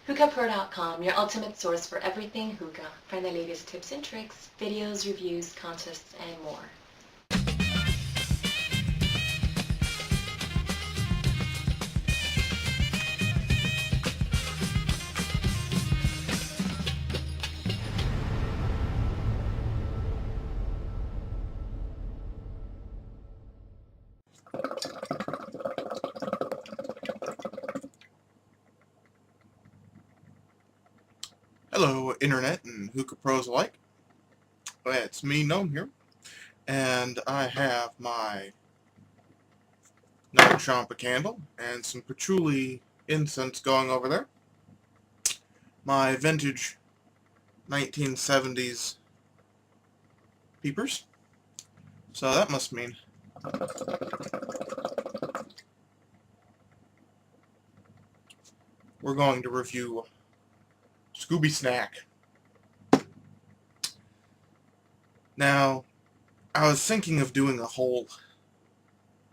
HookahPro.com, your ultimate source for everything hookah. Find the latest tips and tricks, videos, reviews, contests, and more. Hello, Internet and hookah pros alike. It's me, Gnome here, and I have my Gnome Champa candle and some patchouli incense going over there. My vintage 1970s peepers. So that must mean we're going to review Scoobie Snack. Now, I was thinking of doing a whole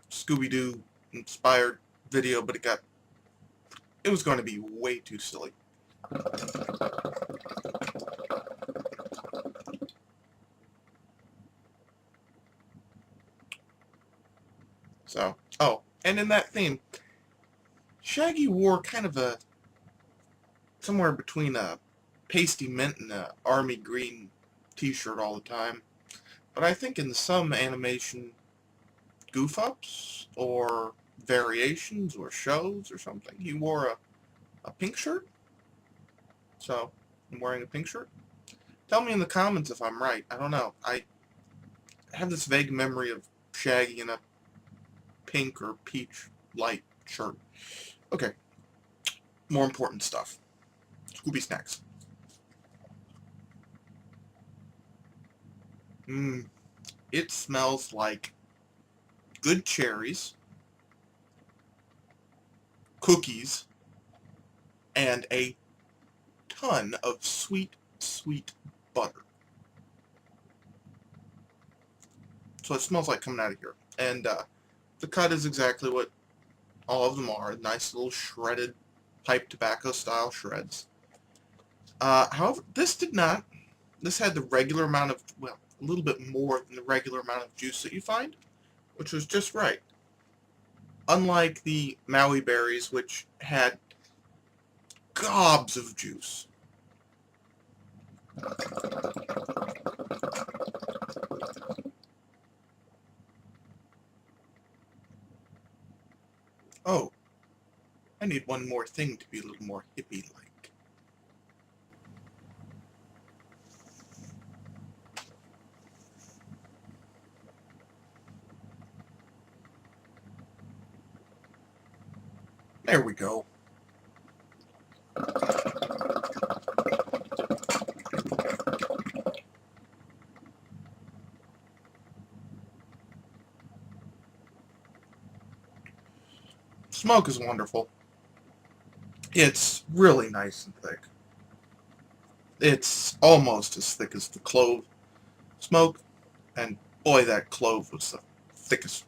Scooby-Doo inspired video, but it was going to be way too silly. So, oh, and in that theme, Shaggy wore kind of a somewhere between a pasty mint and a army green t-shirt all the time. But I think in some animation goof-ups or variations or shows or something, he wore a pink shirt. So, I'm wearing a pink shirt. Tell me in the comments if I'm right. I don't know. I have this vague memory of Shaggy in a pink or peach light shirt. Okay. More important stuff. Scoobie Snacks. It smells like good cherries, cookies, and a ton of sweet, sweet butter. So it smells like coming out of here. And the cut is exactly what all of them are. Nice little shredded pipe tobacco style shreds. However, this did not. This had the regular amount of, well, a little bit more than the regular amount of juice that you find, which was just right. Unlike the Maui berries, which had gobs of juice. Oh, I need one more thing to be a little more hippie-like. There we go. Smoke is wonderful. It's really nice and thick. It's almost as thick as the clove smoke, and boy, that clove was the thickest.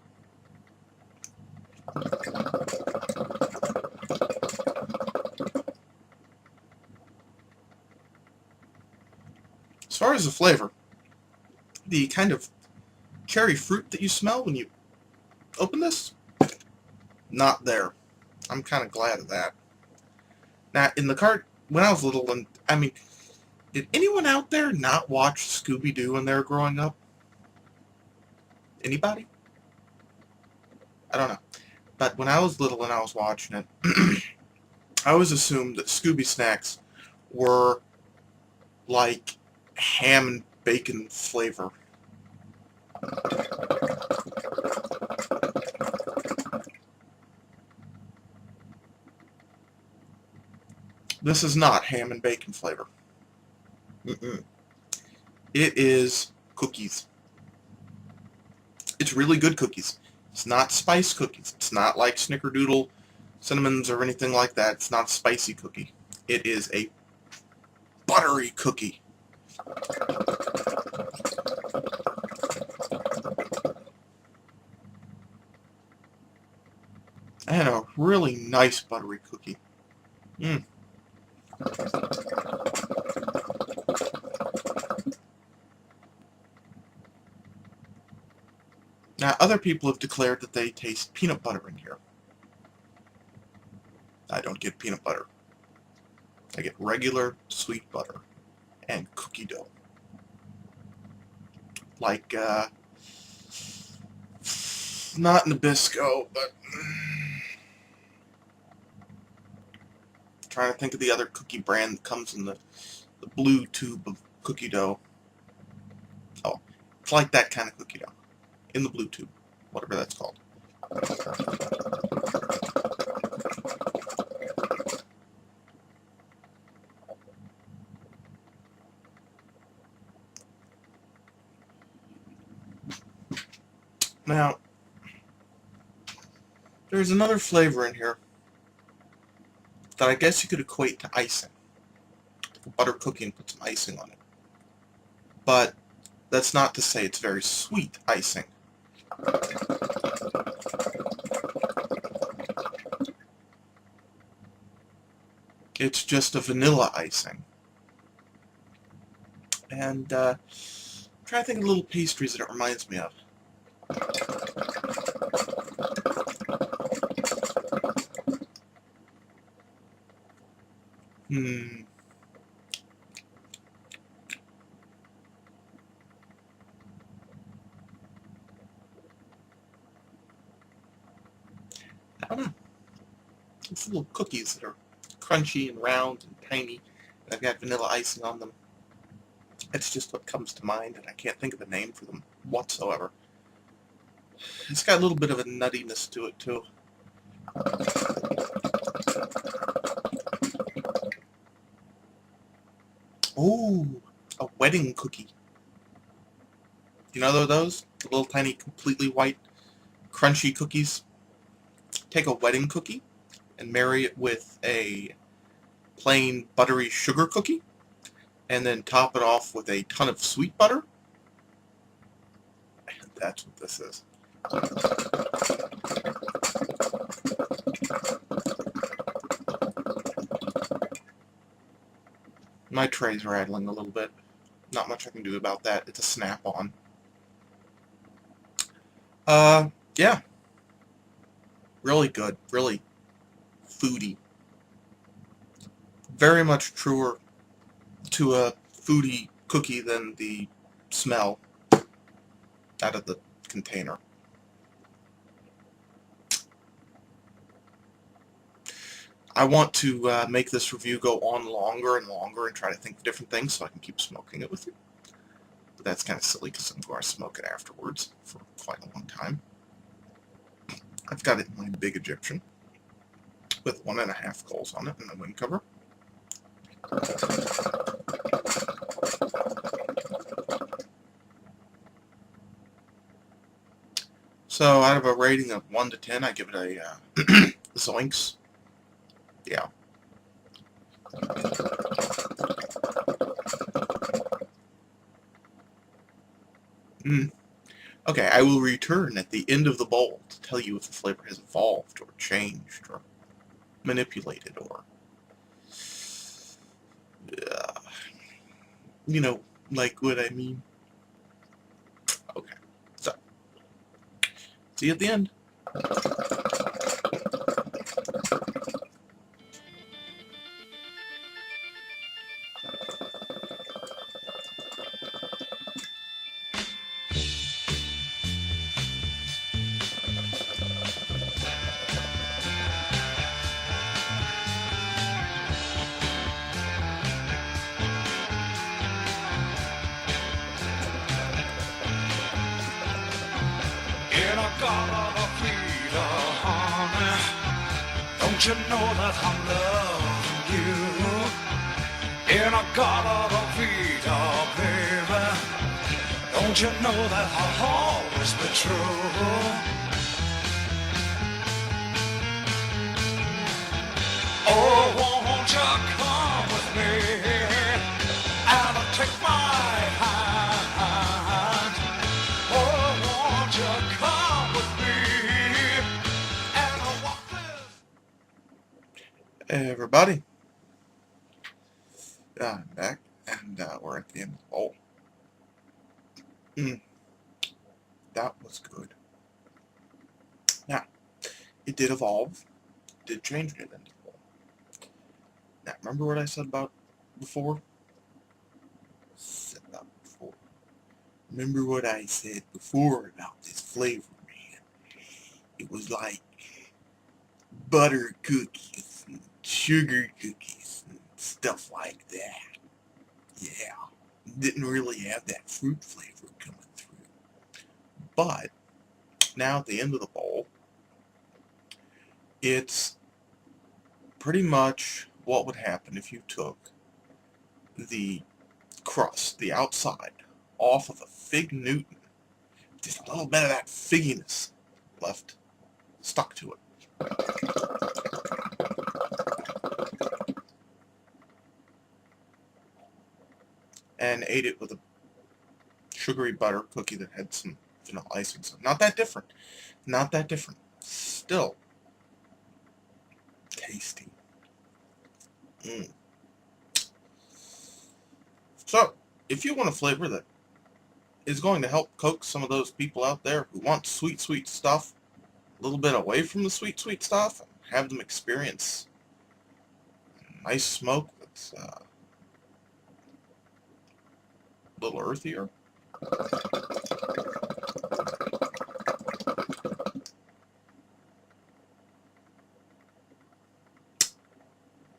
As far as the flavor, the kind of cherry fruit that you smell when you open this, not there. I'm kind of glad of that. Now, in the cart, when I was little, and I mean, did anyone out there not watch Scooby-Doo when they were growing up? Anybody? I don't know. But when I was little and I was watching it, I always assumed that Scooby Snacks were like ham and bacon flavor. This is not ham and bacon flavor. It is cookies. It's really good cookies. It's not spice cookies. It's not like Snickerdoodle cinnamons or anything like that. It's not a spicy cookie. It is a buttery cookie. And a really nice buttery cookie. Other people have declared that they taste peanut butter in here. I don't get peanut butter. I get regular sweet butter and cookie dough. Like, not Nabisco, but trying to think of the other cookie brand that comes in the blue tube of cookie dough. Oh, it's like that kind of cookie dough. In the blue tube. Whatever that's called. Now, there's another flavor in here that I guess you could equate to icing. Butter cookie and put some icing on it. But that's not to say it's very sweet icing. It's just a vanilla icing. And I'm trying to think of little pastries that it reminds me of. I don't know. It's little cookies that are crunchy and round and tiny, and I've got vanilla icing on them. It's just what comes to mind, and I can't think of a name for them whatsoever. It's got a little bit of a nuttiness to it, too. Oh, a wedding cookie. You know those? The little tiny, completely white, crunchy cookies? Take a wedding cookie and marry it with a plain buttery sugar cookie, and then top it off with a ton of sweet butter. And that's what this is. My tray's rattling a little bit. Not much I can do about that. It's a snap-on. Yeah. Really good. Really foodie. Very much truer to a foodie cookie than the smell out of the container. I want to make this review go on longer and longer and try to think of different things so I can keep smoking it with you. But that's kind of silly because I'm going to smoke it afterwards for quite a long time. I've got it in my big Egyptian with 1.5 coals on it and a wind cover. So out of a rating of 1 to 10, I give it a zoinks. Yeah. Okay, I will return at the end of the bowl to tell you if the flavor has evolved or changed or manipulated or, you know, like what I mean. Okay, so, see you at the end. In a garden of Peter, honey, don't you know that I'm loving you? In a garden of Peter, baby, don't you know that I'll always be true? Oh, won't you come with me and take my hand? Oh, won't you come with me and walk this? Hey everybody, I'm back, and we're at the end of the bowl. That was good. it did evolve, did change it into the bowl. Now, remember what I said about before? Remember what I said before about this flavor, man? It was like butter cookies and sugar cookies and stuff like that. Yeah, didn't really have that fruit flavor coming through. But now at the end of the bowl, it's pretty much what would happen if you took the crust, the outside, off of a Fig Newton. Just a little bit of that figginess left stuck to it. And ate it with a sugary butter cookie that had some vanilla icing. So not that different. Not that different. Still tasty. So, if you want a flavor that is going to help coax some of those people out there who want sweet, sweet stuff a little bit away from the sweet, sweet stuff and have them experience a nice smoke that's a little earthier,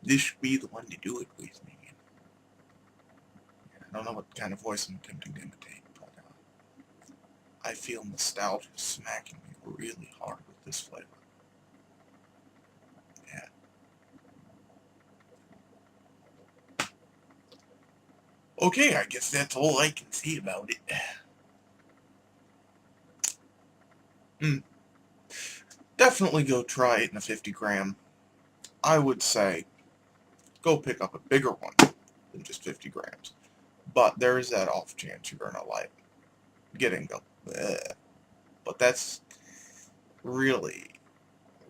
this should be the one to do it with me. I don't know what kind of voice I'm attempting to imitate, but I feel nostalgia smacking me really hard with this flavor. Yeah. Okay, I guess that's all I can say about it. Definitely go try it in a 50 gram. I would say go pick up a bigger one than just 50 grams. But there is that off chance you're going to like getting the bleh. But that's really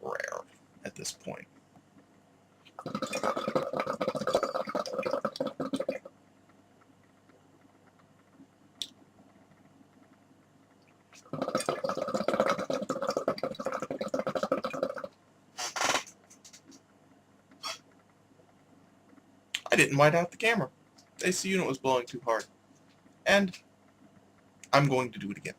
rare at this point. I didn't white out the camera. The AC unit was blowing too hard. And I'm going to do it again.